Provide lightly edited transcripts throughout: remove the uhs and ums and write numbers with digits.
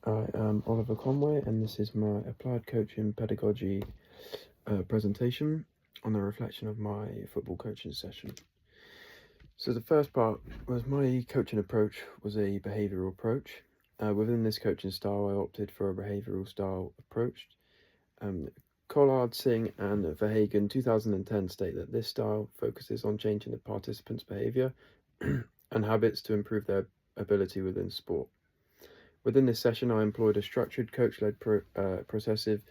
I am Oliver Conway, and this is my applied coaching pedagogy presentation on the reflection of my football coaching session. So the first part was my coaching approach was a behavioural approach. Within this coaching style, I opted for a behavioural style approach. Collard, Singh, and Verhagen 2010 state that this style focuses on changing the participants' behaviour and habits to improve their ability within sport. Within this session, I employed a structured coach-led processive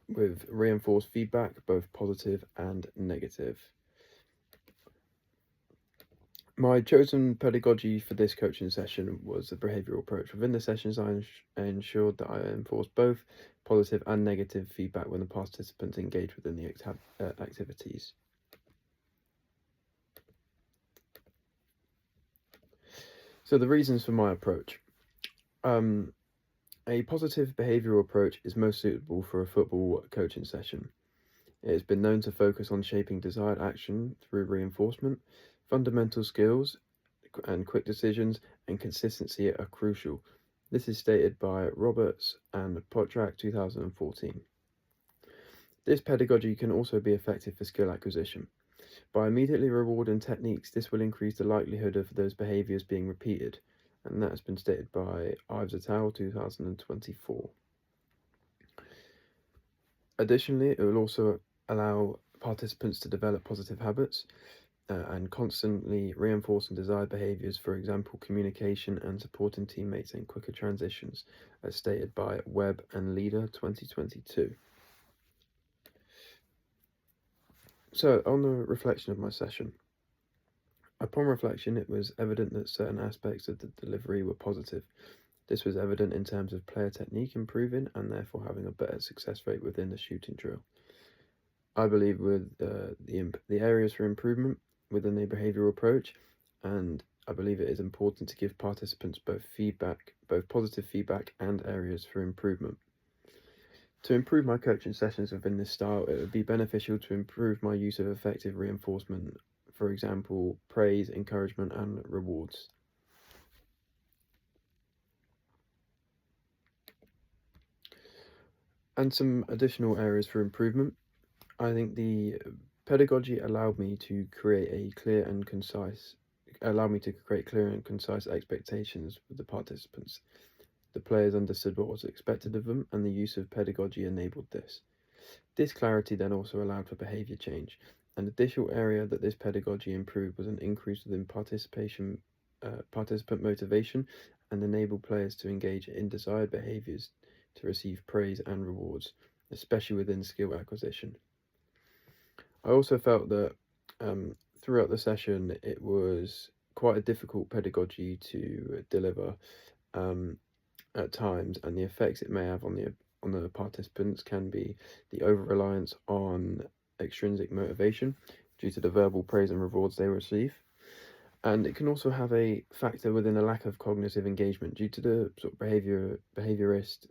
with reinforced feedback, both positive and negative. My chosen pedagogy for this coaching session was the behavioural approach. Within the sessions, I ensured that I enforced both positive and negative feedback when the participants engaged within the activities. So the reasons for my approach. A positive behavioural approach is most suitable for a football coaching session. It has been known to focus on shaping desired action through reinforcement. Fundamental skills and quick decisions and consistency are crucial. This is stated by Roberts and Potrak 2014. This pedagogy can also be effective for skill acquisition. By immediately rewarding techniques, this will increase the likelihood of those behaviours being repeated, and that has been stated by Ives et al. 2024. Additionally, it will also allow participants to develop positive habits and constantly reinforcing desired behaviours, for example, communication and supporting teammates in quicker transitions, as stated by Webb and Leader 2022. So, on the reflection of my session, upon reflection, it was evident that certain aspects of the delivery were positive. This was evident in terms of player technique improving and therefore having a better success rate within the shooting drill. I believe with the areas for improvement within the behavioural approach, and I believe it is important to give participants both positive feedback and areas for improvement. To improve my coaching sessions within this style, it would be beneficial to improve my use of effective reinforcement, for example, praise, encouragement, and rewards. And some additional areas for improvement. I think the pedagogy allowed me to create clear and concise expectations with the participants. The players understood what was expected of them, and the use of pedagogy enabled this. This clarity then also allowed for behaviour change. An additional area that this pedagogy improved was an increase within participant motivation and enabled players to engage in desired behaviours to receive praise and rewards, especially within skill acquisition. I also felt that throughout the session it was quite a difficult pedagogy to deliver at times, and the effects it may have on the participants can be the over-reliance on extrinsic motivation due to the verbal praise and rewards they receive. And it can also have a factor within a lack of cognitive engagement due to the sort of behaviorist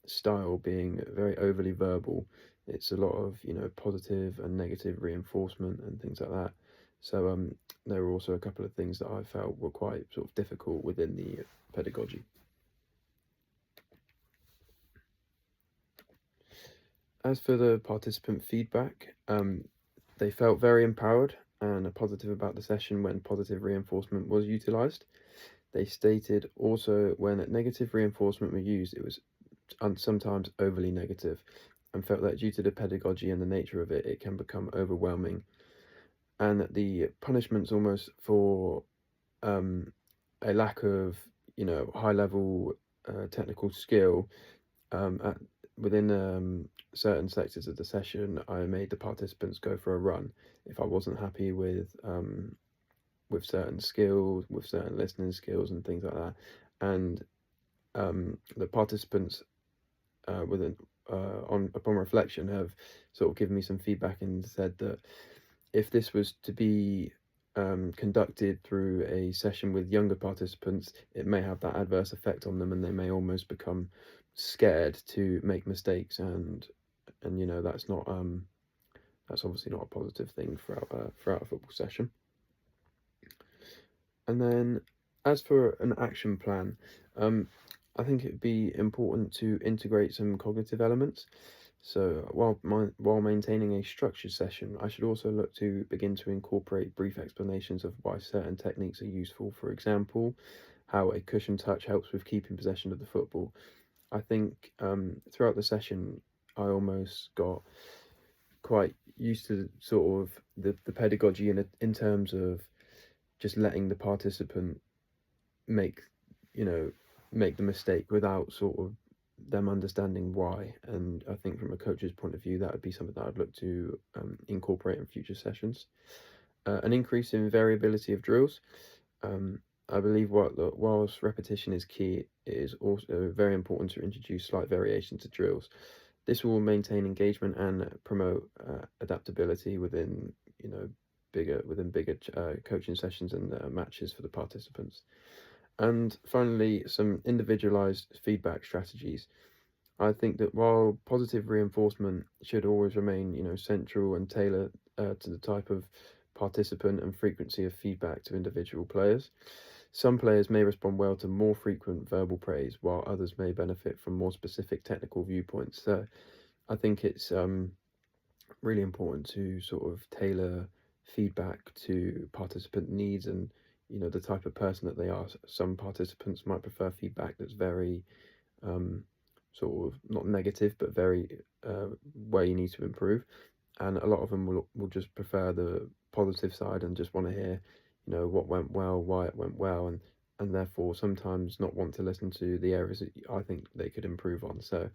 style being very overly verbal. It's a lot of positive and negative reinforcement and things like that. So there were also a couple of things that I felt were quite sort of difficult within the pedagogy. As for the participant feedback, they felt very empowered and positive about the session when positive reinforcement was utilised. They stated also when negative reinforcement were used, it was sometimes overly negative, and felt that due to the pedagogy and the nature of it, it can become overwhelming, and that the punishments almost for a lack of high level technical skill within certain sectors of the session, I made the participants go for a run if I wasn't happy with certain skills, with certain listening skills and things like that. And the participants upon reflection have sort of given me some feedback and said that if this was to be conducted through a session with younger participants, it may have that adverse effect on them, and they may almost become scared to make mistakes, and that's obviously not a positive thing throughout a football session. And then, as for an action plan, I think it'd be important to integrate some cognitive elements. So while maintaining a structured session, I should also look to begin to incorporate brief explanations of why certain techniques are useful. For example, how a cushion touch helps with keeping possession of the football. I think throughout the session, I almost got quite used to sort of the pedagogy in terms of just letting the participant make you know make the mistake without sort of them understanding why. And I think from a coach's point of view, that would be something that I'd look to incorporate in future sessions. An increase in variability of drills. um, I believe whilst repetition is key, it is also very important to introduce slight variation to drills. This will maintain engagement and promote adaptability within bigger coaching sessions and matches for the participants. And finally, some individualized feedback strategies. I think that while positive reinforcement should always remain, central and tailored to the type of participant and frequency of feedback to individual players, some players may respond well to more frequent verbal praise, while others may benefit from more specific technical viewpoints. So I think it's really important to sort of tailor feedback to participant needs and the type of person that they are. Some participants might prefer feedback that's very um, sort of not negative but very where you need to improve, and a lot of them will just prefer the positive side and just want to hear what went well, why it went well, and therefore sometimes not want to listen to the areas that I think they could improve on. So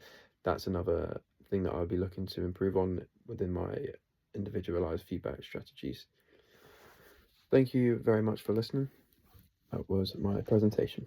that's another thing that I'll be looking to improve on within my individualized feedback strategies. Thank you very much for listening. That was my presentation.